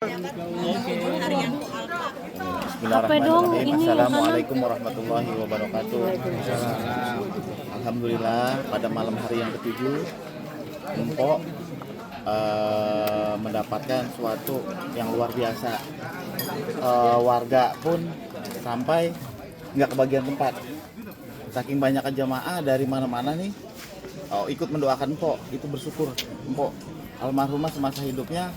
Bismillahirrahmanirrahim. Assalamualaikum warahmatullahi wabarakatuh. Alhamdulillah pada malam hari yang ketujuh Mpok mendapatkan suatu yang luar biasa. Warga pun sampai nggak kebagian tempat. Saking banyak jamaah dari mana-mana nih ikut mendoakan Mpok. Itu bersyukur Mpok almarhumah semasa hidupnya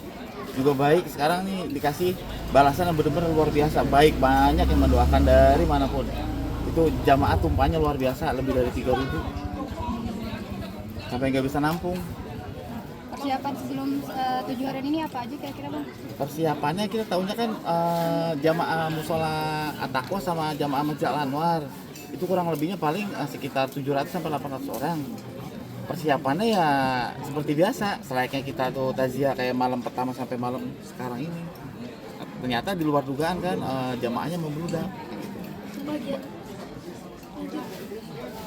juga baik, sekarang nih dikasih balasan yang benar-benar luar biasa baik, banyak yang mendoakan dari manapun. Itu jamaah tumpahnya luar biasa, lebih dari 3.000 sampai nggak bisa nampung. Persiapan sebelum 7 hari ini apa aja kira-kira Bang? Persiapannya kita tahunya kan jamaah musola At-Taqwa sama jamaah Masjid Al-Anwar itu kurang lebihnya paling sekitar 700 sampai 800 orang. Persiapannya ya seperti biasa, selayaknya kita tuh takziah kayak malam pertama sampai malam sekarang ini. Ternyata di luar dugaan kan jamaahnya membludak.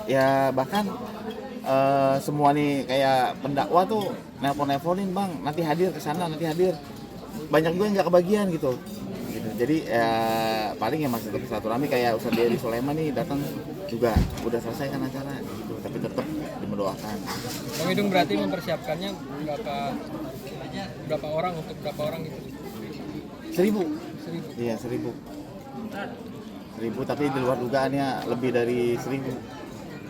Ya bahkan semua nih kayak pendakwa tuh nelpon-nelponin, Bang, nanti hadir ke sana, nanti hadir. Banyak juga yang nggak kebagian gitu. Jadi paling ya masih tetap silaturahmi kayak Ustadz Dery Sulaiman nih datang juga udah selesai kan acara gitu, tapi tetap mendoakan. Bang Idung berarti mempersiapkannya berapa orang untuk berapa orang gitu? 1.000. Iya 1.000. 1.000 tapi di luar dugaannya lebih dari 1.000.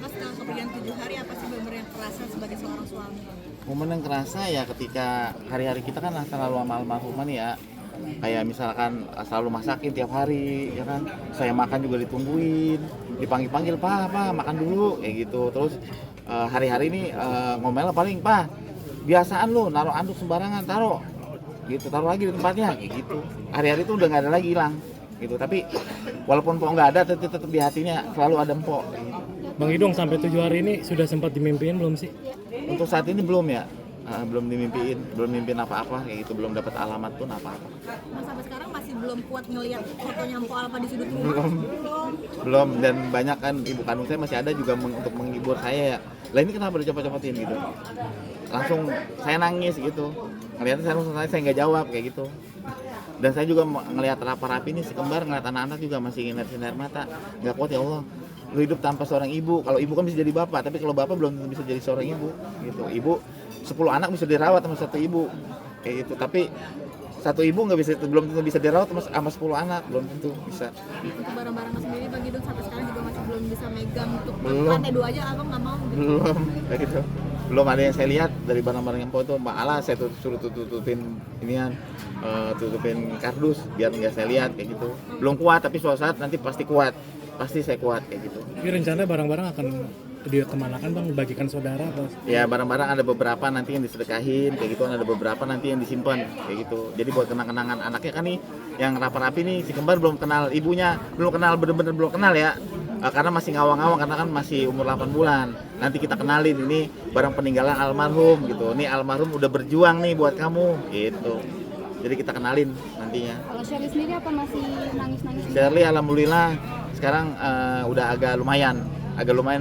Mas, dalam kepergian 7 hari apa sih benar yang kerasa sebagai seorang suami? Momen yang kerasa ya ketika hari-hari kita kan selalu sama almarhumah nih ya. Kayak misalkan selalu masakin tiap hari ya kan, saya makan juga ditungguin, dipanggil-panggil pak makan dulu kayak gitu. Terus hari-hari ini ngomel paling pak biasaan lu naruh anduk sembarangan, taruh lagi di tempatnya kayak gitu. Hari-hari itu udah nggak ada lagi, hilang gitu. Tapi walaupun Mpok nggak ada, tetap di hatinya selalu ada Mpok gitu. Bang Idung sampai 7 hari ini sudah sempat dimimpiin belum sih? Untuk saat ini belum ya. Belum mimpin apa-apa kayak gitu, belum dapat alamat pun apa-apa. Mas, sampai sekarang masih belum kuat ngelihat fotonya Mpok Alfa di sudut rumah? Belum, dan banyak kan ibu kandung saya masih ada juga untuk menghibur saya ya. Lah ini kenapa dicopot-copotin gitu? Langsung saya nangis gitu. Ngeliatnya saya nggak jawab kayak gitu. Dan saya juga ngelihat rapi nih si kembar, ngeliat anak-anak juga masih sinar mata. Nggak kuat ya Allah. Lu hidup tanpa seorang ibu. Kalau ibu kan bisa jadi bapak, tapi kalau bapak belum tentu bisa jadi seorang ibu gitu. Ibu 10 anak bisa dirawat sama satu ibu kayak gitu, tapi satu ibu belum tentu bisa dirawat sama 10 anak, belum tentu bisa. Untuk barang-barangnya sendiri Bang Idung sampai sekarang juga masih belum bisa megang, untuk Belum. lantai 2 aja abang nggak mau gitu. Belum kayak gitu, belum ada yang saya lihat dari barang-barang yang itu malah saya suruh tutupin inian, tutupin kardus biar nggak saya lihat kayak gitu. Belum kuat, tapi suatu saat nanti pasti kuat, pasti saya kuat kayak gitu. Ini rencana barang-barang akan dia kemanakan Bang, bagikan saudara atau? Ya barang-barang ada beberapa nanti yang disedekahin kayak gitu, ada beberapa nanti yang disimpan kayak gitu. Jadi buat kenang-kenangan anaknya kan nih yang rapi-rapi nih, si kembar belum kenal ibunya, bener-bener belum kenal ya, karena masih ngawang-ngawang karena kan masih umur 8 bulan. Nanti kita kenalin ini barang peninggalan almarhum gitu. Nih almarhum udah berjuang nih buat kamu gitu. Jadi kita kenalin nantinya. Kalau Shirley sendiri apa masih nangis-nangis? Shirley alhamdulillah sekarang udah agak lumayan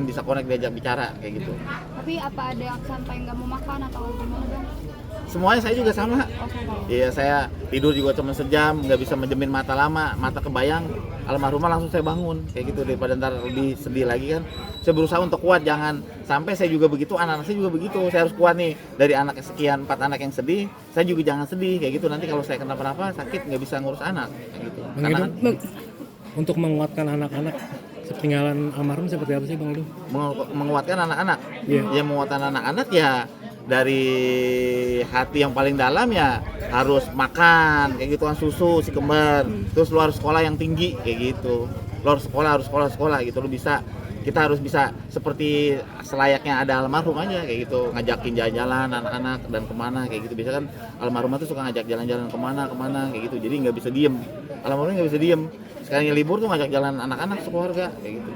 bisa connect, diajak bicara kayak gitu. Tapi apa ada yang sampai nggak mau makan atau gimana Bang? Semuanya saya juga sama. Oh, sama. Iya, saya tidur juga cuma sejam, nggak bisa menjamin mata lama, mata kebayang almarhumah langsung saya bangun kayak gitu, daripada ntar lebih sedih lagi kan. Saya berusaha untuk kuat, jangan sampai saya juga begitu, anak-anak saya juga begitu. Saya harus kuat nih, dari anak sekian 4 anak yang sedih, saya juga jangan sedih kayak gitu. Nanti kalau saya kenapa-napa sakit nggak bisa ngurus anak kayak gitu. Bang Karena Idung, untuk menguatkan anak-anak sepeninggalan almarhum seperti apa sih Bang Idung? menguatkan anak-anak. Iya. Ya menguatkan anak-anak ya dari hati yang paling dalam ya harus makan kayak gitu kan, susu si kembar. Terus lu harus sekolah yang tinggi kayak gitu. Lu harus sekolah gitu. Kita harus bisa seperti selayaknya ada almarhum aja kayak gitu, ngajakin jalan-jalan anak-anak dan kemana kayak gitu. Biasa kan almarhum tuh suka ngajak jalan-jalan kemana kayak gitu, jadi nggak bisa diem, almarhumnya nggak bisa diem. Sekarang libur tuh ngajak jalan anak-anak sekeluarga kayak gitu.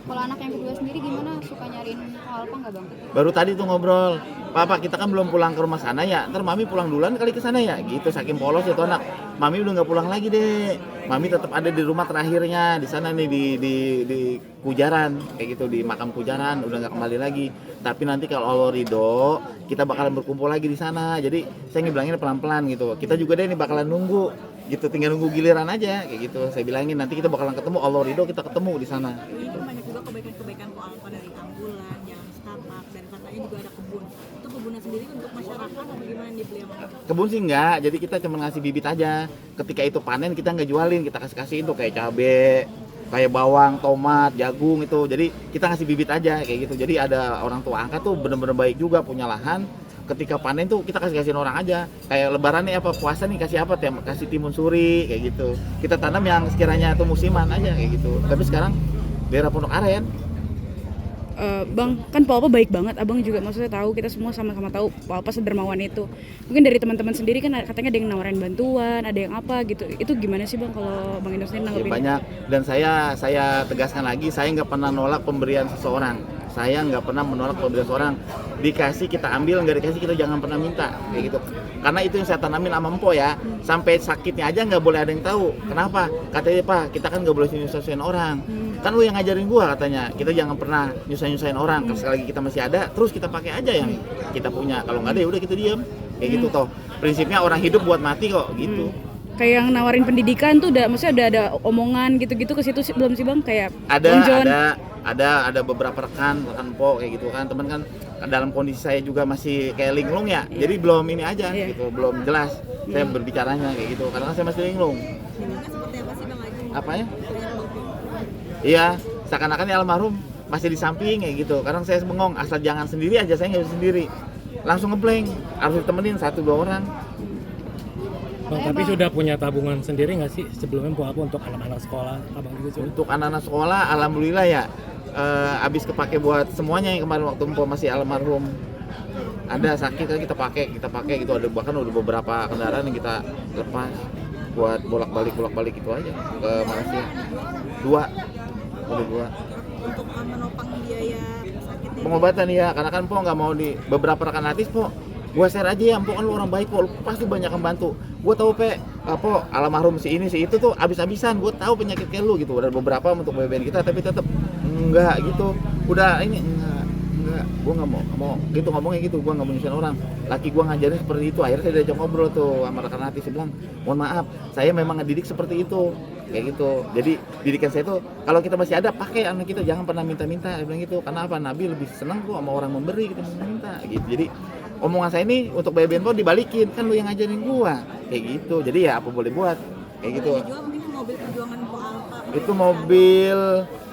Kalau anak yang kedua sendiri gimana? Suka nyariin hal apa nggak bang? Baru tadi tuh ngobrol, Papa kita kan belum pulang ke rumah sana ya, ntar Mami pulang duluan kali ke sana ya, gitu. Saking polos ya tuh anak. Mami udah nggak pulang lagi deh. Mami tetap ada di rumah terakhirnya di sana nih di Kujaran, kayak gitu, di makam Kujaran, udah nggak kembali lagi. Tapi nanti kalau Allah ridho, kita bakalan berkumpul lagi di sana. Jadi saya ngebilangin pelan-pelan gitu. Kita juga deh nih bakalan nunggu, gitu. Tinggal nunggu giliran aja, kayak gitu. Saya bilangin nanti kita bakalan ketemu, Allah ridho kita ketemu di sana. Ini kan banyak juga kebaikan-kebaikan Po Alfa dari ambulan, jalan setapak, dan katanya juga ada kebun. Itu kebunnya sendiri untuk masyarakat atau gimana yang dibeli sama kita? Kebun sih enggak, jadi kita cuma ngasih bibit aja. Ketika itu panen kita nggak jualin, kita kasih-kasihin tuh kayak cabe, kayak bawang, tomat, jagung itu. Jadi kita ngasih bibit aja kayak gitu. Jadi ada orang tua angkat tuh bener-bener baik juga, punya lahan. Ketika panen tuh kita kasih-kasihin orang aja. Kayak lebaran nih apa puasa nih kasih apa? Kasih timun suri kayak gitu. Kita tanam yang sekiranya itu musiman aja kayak gitu. Tapi sekarang daerah Pondok Aren. Bang, kan Pak Alpa baik banget. Abang juga maksudnya tahu, kita semua sama-sama tahu Pak Alpa sedermawan itu. Mungkin dari teman-teman sendiri kan katanya ada yang nawarin bantuan, ada yang apa gitu. Itu gimana sih Bang kalau Bang Indo sendiri Ya, nanggepin? banyak, dan saya tegaskan lagi, saya nggak pernah nolak pemberian seseorang. Saya nggak pernah menolak pemberian seseorang. Dikasih kita ambil, nggak dikasih kita jangan pernah minta kayak gitu. Karena itu yang saya tanamin sama Empo ya. Sampai sakitnya aja nggak boleh ada yang tahu. Kenapa? Katanya Pak, kita kan nggak boleh nyusahin orang. Kan lu yang ngajarin gua katanya. Kita jangan pernah nyusahin orang. Sekali lagi kita masih ada, terus kita pakai aja yang kita punya. Kalau nggak ada ya udah kita diam. Kayak gitu toh. Prinsipnya orang hidup buat mati kok gitu. Kayak yang nawarin pendidikan tuh udah maksudnya udah ada omongan gitu-gitu ke situ sih belum sih Bang? Kayak Bang John. Ada beberapa rekan Po kayak gitu kan, teman kan dalam kondisi saya juga masih kayak linglung ya, jadi belum ini aja gitu, belum jelas saya berbicaranya kayak gitu, karena saya masih linglung. Bentuknya seperti apa sih Bang Aji? Apanya? Lihat logo. Iya, seakan-akan ya almarhum masih di samping kayak gitu. Kadang saya bengong, asal jangan sendiri aja, saya nggak bisa sendiri, langsung ngeblank, harus ditemenin 1-2 orang. Bang, tapi sudah punya tabungan sendiri nggak sih sebelumnya Bu Alpa untuk anak-anak sekolah? Abang juga sudah. Untuk anak-anak sekolah, alhamdulillah ya, habis kepake buat semuanya. Yang kemarin waktu Empo masih almarhum ada sakit kan kita pakai gitu, ada bahkan udah beberapa kendaraan yang kita lepas buat bolak-balik itu aja ke Malaysia. 2 Untuk menopang biaya sakitnya. pengobatan ya, karena kan Po nggak mau di beberapa rekan artis Po, gua share aja ya, Po kan lu orang baik Po, lu pasti banyak yang bantu. Gua tahu Po almarhum si ini si itu tuh abis-abisan, gua tahu penyakit kayak lu gitu. Ada beberapa untuk BBN kita tapi tetap enggak gitu. Udah ini enggak, gua nggak mau gitu ngomongnya gitu, gua nggak mau nyusahin orang. Laki gua ngajarin seperti itu, akhirnya saya diajak ngobrol tuh sama rekan artis, dia bilang, "Mohon maaf, saya memang ngedidik seperti itu." Kayak gitu. Jadi didikan saya tuh kalau kita masih ada pakai anak kita, jangan pernah minta-minta. Dia bilang gitu. Karena apa? Nabi lebih senang kok sama orang memberi kita minta gitu. Jadi omongan saya ini untuk BBN Po dibalikin, kan lu yang ngajarin gua kayak gitu. Jadi ya apa boleh buat kayak gitu. Boleh dijual mungkin mobil perjuangan Po Alfa. Itu mobil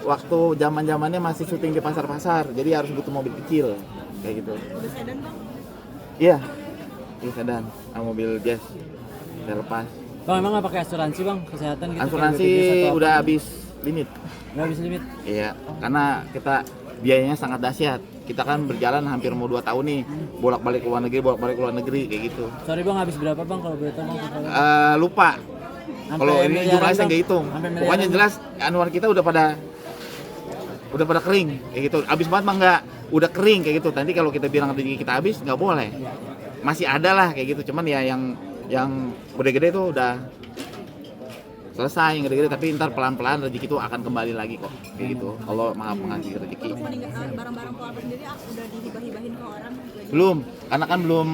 waktu zaman-zamannya masih syuting di pasar-pasar, jadi harus butuh mobil kecil kayak gitu. Udah sedan Bang? Iya sedan sama mobil jazz saya lepas. Bang, emang nggak pakai asuransi bang kesehatan gitu? Asuransi kayak BPJS atau udah apa? habis limit. Nggak habis limit. Iya, karena kita biayanya sangat dahsyat. Kita kan berjalan hampir mau 2 tahun nih, bolak-balik ke luar negeri kayak gitu. Sorry bang, habis berapa bang kalau boleh tahu bang? Lupa. Sampai Kalau ini miliaran, jumlahnya saya Bang. nggak hitung. Sampai Pokoknya miliaran, jelas anuan kita udah pada kering kayak gitu. Habis banget mah nggak, udah kering kayak gitu. Nanti kalau kita bilang rezeki kita habis nggak boleh. Masih ada lah kayak gitu. Cuman ya yang gede-gede tuh udah selesai yang gede-gede, tapi ntar pelan-pelan rezeki itu akan kembali lagi kok kayak gitu. Allah maha mengasih rezeki. Untuk barang-barang Po Alfa sendiri udah dihibah-hibahin ke orang? Belum, karena kan belum,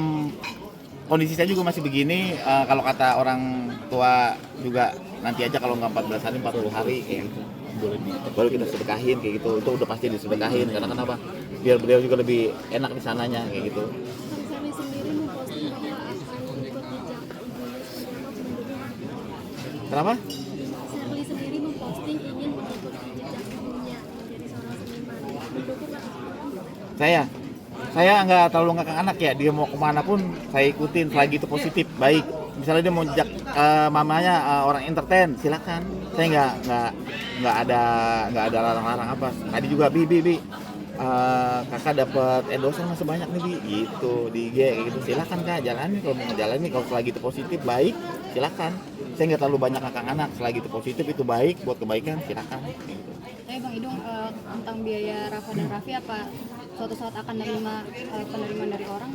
kondisi saya juga masih begini. Kalau kata orang tua juga nanti aja, kalau nggak 14 hari 40 hari kayak gitu baru kita sedekahin kayak gitu. Itu udah pasti disedekahin, karena kenapa, biar beliau juga lebih enak di sananya kayak gitu. Sally sendiri memposting bahwa akan ikut jejak ibunya sebagai Kenapa? Sally sendiri memposting ingin mengikut jejak ibunya menjadi seorang seniman. Mendukung atau Saya nggak terlalu ngakak anak ya, dia mau kemana pun saya ikutin selagi itu positif, baik. Misalnya dia mau jejak mamanya orang entertain, silakan. Saya nggak ada larang-larang apa. Tadi juga bi kakak dapat endorsean masih banyak nih Bi, gitu di IG kayak gitu. Silakan Kak, jalani kalau mau ngejalanin, kalau selagi itu positif baik, silakan. Saya nggak terlalu banyak kakak anak, selagi itu positif itu baik buat kebaikan, silakan. Gitu. Tapi Bang Idung tentang biaya Rafa dan Raffi apa suatu saat akan menerima penerimaan dari orang?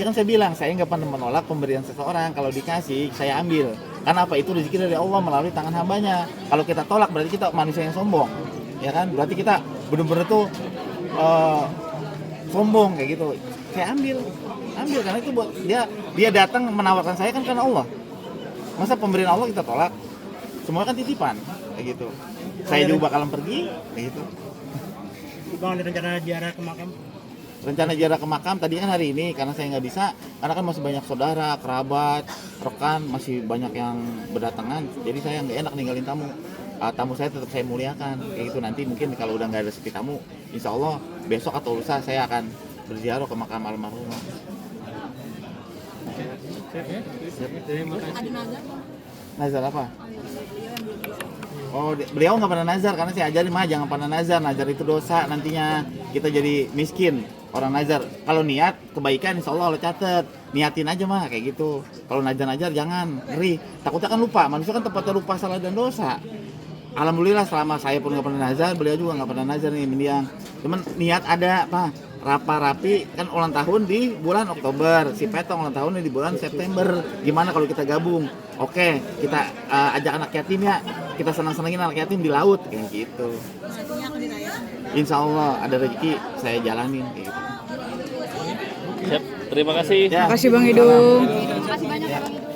Ya kan saya bilang, saya nggak pernah menolak pemberian seseorang. Kalau dikasih, saya ambil. Karena apa? Itu rezeki dari Allah melalui tangan hambanya. Kalau kita tolak, berarti kita manusia yang sombong. Ya kan? Berarti kita benar-benar tuh sombong kayak gitu. Saya ambil karena itu buat dia datang menawarkan saya kan karena Allah. Masa pemberian Allah kita tolak? Semua kan titipan kayak gitu. Saya juga bakalan pergi kayak gitu. Bang, ada rencana ziarah ke makam? Rencana ziarah ke makam tadi kan hari ini karena saya nggak bisa, karena kan masih banyak saudara, kerabat, rekan, masih banyak yang berdatangan. Jadi saya nggak enak ninggalin tamu. Tamu saya tetap saya muliakan kayak gitu. Nanti mungkin kalau udah nggak ada sepi tamu, insya Allah besok atau lusa saya akan berziarah ke makam almarhumah. Ada nazar Bang? Nazar apa? Beliau yang belum bisa. Oh, beliau nggak pernah nazar karena saya ajarin mah jangan pernah nazar. Nazar itu dosa, nantinya kita jadi miskin. Orang nazar, kalau niat kebaikan insya Allah catet. Niatin aja mah kayak gitu. Kalau nazar jangan, ngeri. Takutnya kan lupa, manusia kan tempatnya lupa salah dan dosa. Alhamdulillah selama saya pun nggak pernah nazar, beliau juga nggak pernah nazar nih mendiang. Cuman niat ada Pak. Rapi kan ulang tahun di bulan Oktober, si Petong ulang tahun di bulan September. Gimana kalau kita gabung? Oke, kita ajak anak yatim ya. Kita senang-senangin anak yatim di laut kayak gitu. Rezekinya akan dirayakan. Insya Allah ada rezeki saya jalanin kayak gitu. Siap, terima kasih. Ya. Makasih Bang Idung. Terima kasih banyak ya Bang Idung.